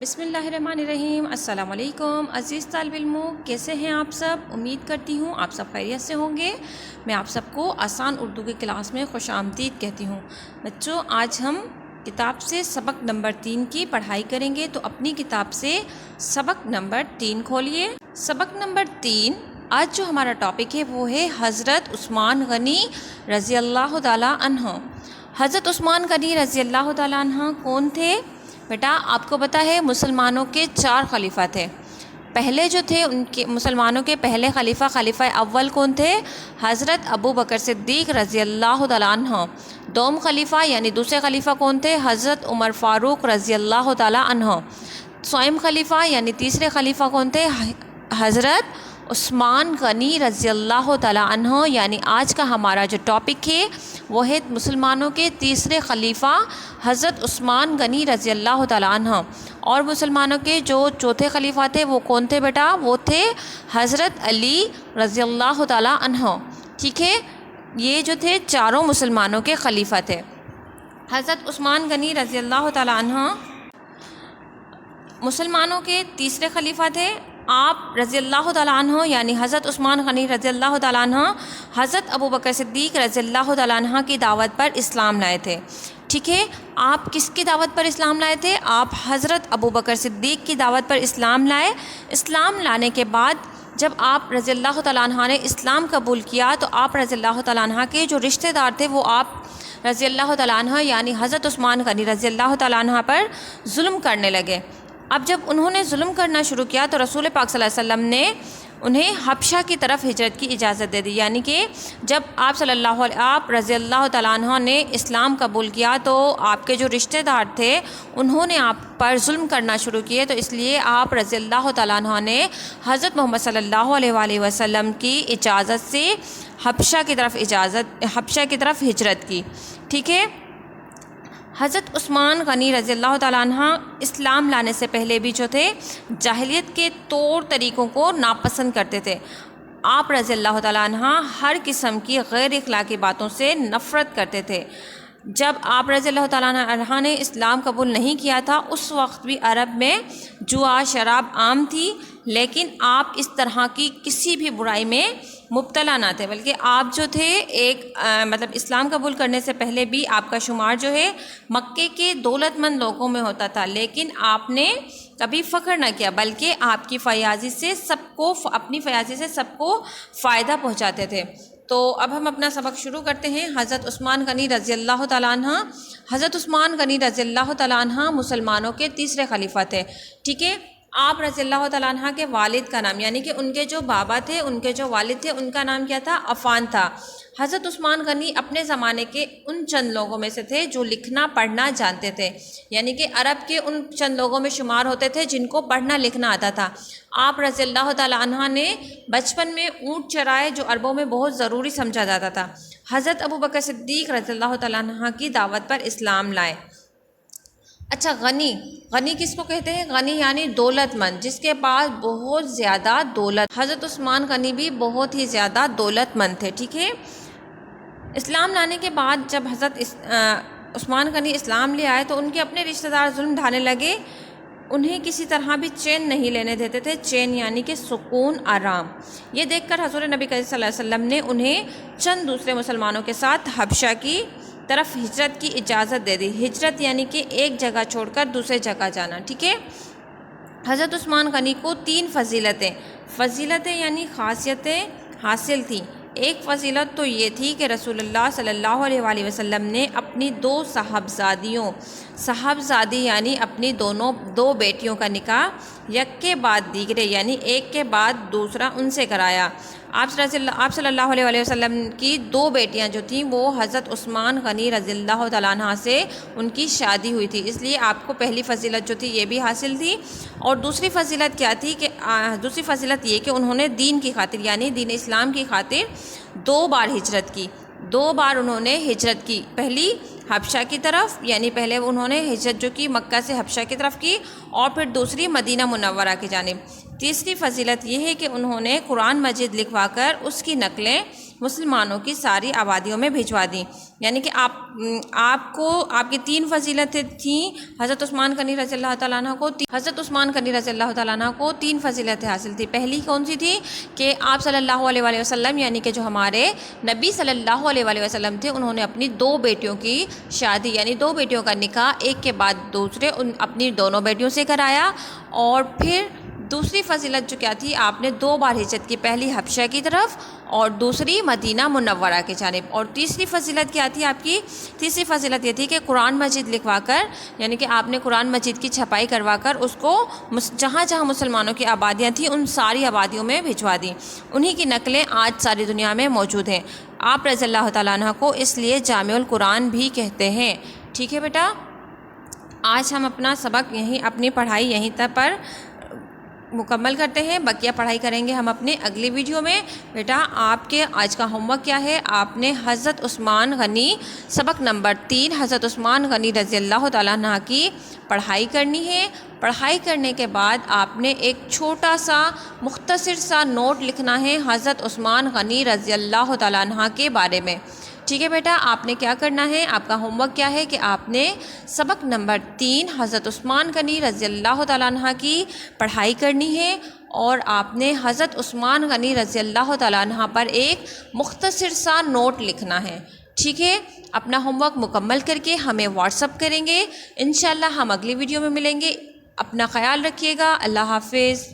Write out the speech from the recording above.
بسم اللہ الرحمن الرحیم۔ السلام علیکم عزیز طالب علموں، کیسے ہیں آپ سب؟ امید کرتی ہوں آپ سب خیریت سے ہوں گے۔ میں آپ سب کو آسان اردو کی کلاس میں خوش آمدید کہتی ہوں۔ بچوں، آج ہم کتاب سے سبق نمبر 3 کی پڑھائی کریں گے، تو اپنی کتاب سے سبق نمبر 3 کھولیے۔ سبق نمبر 3 آج جو ہمارا ٹاپک ہے وہ ہے حضرت عثمان غنی رضی اللہ تعالیٰ عنہ۔ حضرت عثمان غنی رضی اللہ تعالیٰ عنہ کون تھے؟ بیٹا آپ کو پتہ ہے مسلمانوں کے 4 خلیفہ تھے۔ پہلے جو تھے ان کے مسلمانوں کے پہلے خلیفہ اول کون تھے؟ حضرت ابو بکر صدیق رضی اللہ تعالیٰ عنہ۔ دوم خلیفہ یعنی دوسرے خلیفہ کون تھے؟ حضرت عمر فاروق رضی اللہ تعالیٰ عنہ۔ سوئم خلیفہ یعنی تیسرے خلیفہ کون تھے؟ حضرت عثمان غنی رضی اللہ تعالیٰ عنہ۔ یعنی آج کا ہمارا جو ٹاپک ہے وہ ہے مسلمانوں کے تیسرے خلیفہ حضرت عثمان غنی رضی اللہ تعالیٰ عنہ۔ اور مسلمانوں کے جو چوتھے خلیفہ تھے وہ کون تھے بیٹا؟ وہ تھے حضرت علی رضی اللہ تعالیٰ عنہ۔ ٹھیک ہے، یہ جو تھے چاروں مسلمانوں کے خلیفہ تھے۔ حضرت عثمان غنی رضی اللہ تعالیٰ عنہ مسلمانوں کے تیسرے خلیفہ تھے۔ آپ رضی اللہ تعالیٰ عنہ یعنی حضرت عثمان غنی رضی اللہ تعالیٰ عنہ حضرت ابو بکر صدیق رضی اللہ تعالیٰ عنہ کی دعوت پر اسلام لائے تھے۔ ٹھیک ہے، آپ کس کی دعوت پر اسلام لائے تھے؟ آپ حضرت ابو بکر صدیق کی دعوت پر اسلام لائے۔ اسلام لانے کے بعد جب آپ رضی اللہ تعالیٰ عنہ نے اسلام قبول کیا تو آپ رضی اللہ تعالیٰ عنہ کے جو رشتہ دار تھے وہ آپ رضی اللہ تعالیٰ عنہ یعنی حضرت عثمان غنی رضی اللہ تعالیٰ عنہ پر ظلم کرنے لگے۔ اب جب انہوں نے ظلم کرنا شروع کیا تو رسول پاک صلی اللہ علیہ وسلم نے انہیں حبشہ کی طرف ہجرت کی اجازت دے دی۔ یعنی کہ جب آپ رضی اللہ تعالیٰ عنہ نے اسلام قبول کیا تو آپ کے جو رشتہ دار تھے انہوں نے آپ پر ظلم کرنا شروع کیے، تو اس لیے آپ رضی اللہ تعالیٰ عنہ نے حضرت محمد صلی اللہ علیہ وآلہ وسلم کی اجازت سے حبشہ کی طرف ہجرت کی۔ ٹھیک ہے، حضرت عثمان غنی رضی اللہ تعالیٰ عنہ اسلام لانے سے پہلے بھی جو تھے جاہلیت کے طور طریقوں کو ناپسند کرتے تھے۔ آپ رضی اللہ تعالیٰ عنہ ہر قسم کی غیر اخلاقی باتوں سے نفرت کرتے تھے۔ جب آپ رضی اللہ تعالیٰ عنہ نے اسلام قبول نہیں کیا تھا اس وقت بھی عرب میں جوا شراب عام تھی، لیکن آپ اس طرح کی کسی بھی برائی میں مبتلا نہ تھے، بلکہ آپ جو تھے اسلام قبول کرنے سے پہلے بھی آپ کا شمار جو ہے مکے کے دولت مند لوگوں میں ہوتا تھا، لیکن آپ نے کبھی فخر نہ کیا، بلکہ آپ کی اپنی فیاضی سے سب کو فائدہ پہنچاتے تھے۔ تو اب ہم اپنا سبق شروع کرتے ہیں۔ حضرت عثمان غنی رضی اللہ تعالیٰ عنہ۔ حضرت عثمان غنی رضی اللہ تعالیٰ عنہ مسلمانوں کے تیسرے خلیفہ تھے۔ ٹھیک ہے، آپ رضی اللہ تعالیٰ عنہ کے والد کا نام یعنی کہ ان کے جو بابا تھے ان کے جو والد تھے ان کا نام کیا تھا؟ عفان تھا۔ حضرت عثمان غنی اپنے زمانے کے ان چند لوگوں میں سے تھے جو لکھنا پڑھنا جانتے تھے، یعنی کہ عرب کے ان چند لوگوں میں شمار ہوتے تھے جن کو پڑھنا لکھنا آتا تھا۔ آپ رضی اللہ تعالیٰ عنہ نے بچپن میں اونٹ چرائے جو عربوں میں بہت ضروری سمجھا جاتا تھا۔ حضرت ابو بکر صدیق رضی اللہ تعالیٰ عنہ کی دعوت پر اسلام لائے۔ اچھا، غنی کس کو کہتے ہیں؟ غنی یعنی دولت مند، جس کے پاس بہت زیادہ دولت۔ حضرت عثمان غنی بھی بہت ہی زیادہ دولت مند تھے۔ ٹھیک ہے، اسلام لانے کے بعد جب حضرت عثمان غنی اسلام لے آئے تو ان کے اپنے رشتہ دار ظلم ڈھانے لگے، انہیں کسی طرح بھی چین نہیں لینے دیتے تھے۔ چین یعنی کہ سکون، آرام۔ یہ دیکھ کر حضور نبی کریم صلی اللہ علیہ وسلم نے انہیں چند دوسرے مسلمانوں کے ساتھ حبشہ کی طرف ہجرت کی اجازت دے دی۔ ہجرت یعنی کہ ایک جگہ چھوڑ کر دوسرے جگہ جانا۔ ٹھیک ہے، حضرت عثمان غنی کو 3 فضیلتیں یعنی خاصیتیں حاصل تھیں۔ ایک فضیلت تو یہ تھی کہ رسول اللہ صلی اللہ علیہ وآلہ وسلم نے اپنی 2 صاحبزادی یعنی اپنی دو بیٹیوں کا نکاح یک کے بعد دیگرے یعنی ایک کے بعد دوسرا ان سے کرایا۔ آپ صلی اللہ علیہ وآلہ وسلم کی 2 بیٹیاں جو تھیں وہ حضرت عثمان غنی رضی اللہ تعالیٰ عنہ سے ان کی شادی ہوئی تھی، اس لیے آپ کو پہلی فضیلت جو تھی یہ بھی حاصل تھی۔ اور دوسری فضیلت کیا تھی کہ دوسری فضیلت یہ کہ انہوں نے دین کی خاطر یعنی دین اسلام کی خاطر 2 بار ہجرت کی۔ 2 بار انہوں نے ہجرت کی، پہلی حبشہ کی طرف یعنی پہلے انہوں نے ہجرت جو کی مکہ سے حبشہ کی طرف کی، اور پھر دوسری مدینہ منورہ کی جانب۔ تیسری فضیلت یہ ہے کہ انہوں نے قرآن مجید لکھوا کر اس کی نقلیں مسلمانوں کی ساری آبادیوں میں بھجوا دیں۔ یعنی کہ آپ کو آپ کی 3 فضیلتیں تھیں۔ حضرت عثمان غنی رضی اللہ تعالیٰ عنہ کو حضرت عثمان غنی رضی اللہ تعالیٰ عنہ کو 3 فضیلتیں حاصل تھی۔ پہلی کون سی تھی کہ آپ صلی اللہ علیہ وآلہ وسلم یعنی کہ جو ہمارے نبی صلی اللہ علیہ وآلہ وسلم تھے، انہوں نے اپنی 2 بیٹیوں کی شادی یعنی 2 بیٹیوں کا نکاح ایک کے بعد دوسرے اپنی دونوں بیٹیوں سے کرایا۔ اور پھر دوسری فضیلت جو کیا تھی، آپ نے 2 بار ہجرت کی، پہلی حبشہ کی طرف اور دوسری مدینہ منورہ کی جانب۔ اور تیسری فضیلت کیا تھی آپ کی؟ تیسری فضیلت یہ تھی کہ قرآن مجید لکھوا کر یعنی کہ آپ نے قرآن مجید کی چھپائی کروا کر اس کو جہاں جہاں مسلمانوں کی آبادیاں تھیں ان ساری آبادیوں میں بھجوا دیں۔ انہی کی نقلیں آج ساری دنیا میں موجود ہیں۔ آپ رضی اللہ تعالیٰ عنہ کو اس لیے جامع القرآن بھی کہتے ہیں۔ ٹھیک ہے بیٹا، آج ہم اپنا سبق اپنی پڑھائی یہیں تک پر مکمل کرتے ہیں، بقیہ پڑھائی کریں گے ہم اپنے اگلی ویڈیو میں۔ بیٹا آپ کے آج کا ہوم ورک کیا ہے؟ آپ نے حضرت عثمان غنی سبق نمبر 3 حضرت عثمان غنی رضی اللہ تعالیٰ عنہ کی پڑھائی کرنی ہے۔ پڑھائی کرنے کے بعد آپ نے ایک چھوٹا سا مختصر سا نوٹ لکھنا ہے حضرت عثمان غنی رضی اللہ تعالیٰ عنہ کے بارے میں۔ ٹھیک ہے بیٹا، آپ نے کیا کرنا ہے؟ آپ کا ہوم ورک کیا ہے کہ آپ نے سبق نمبر 3 حضرت عثمان غنی رضی اللہ تعالیٰ عنہ کی پڑھائی کرنی ہے اور آپ نے حضرت عثمان غنی رضی اللہ تعالیٰ عنہ پر ایک مختصر سا نوٹ لکھنا ہے۔ ٹھیک ہے، اپنا ہوم ورک مکمل کر کے ہمیں واٹس اپ کریں گے۔ انشاءاللہ ہم اگلی ویڈیو میں ملیں گے۔ اپنا خیال رکھیے گا۔ اللہ حافظ۔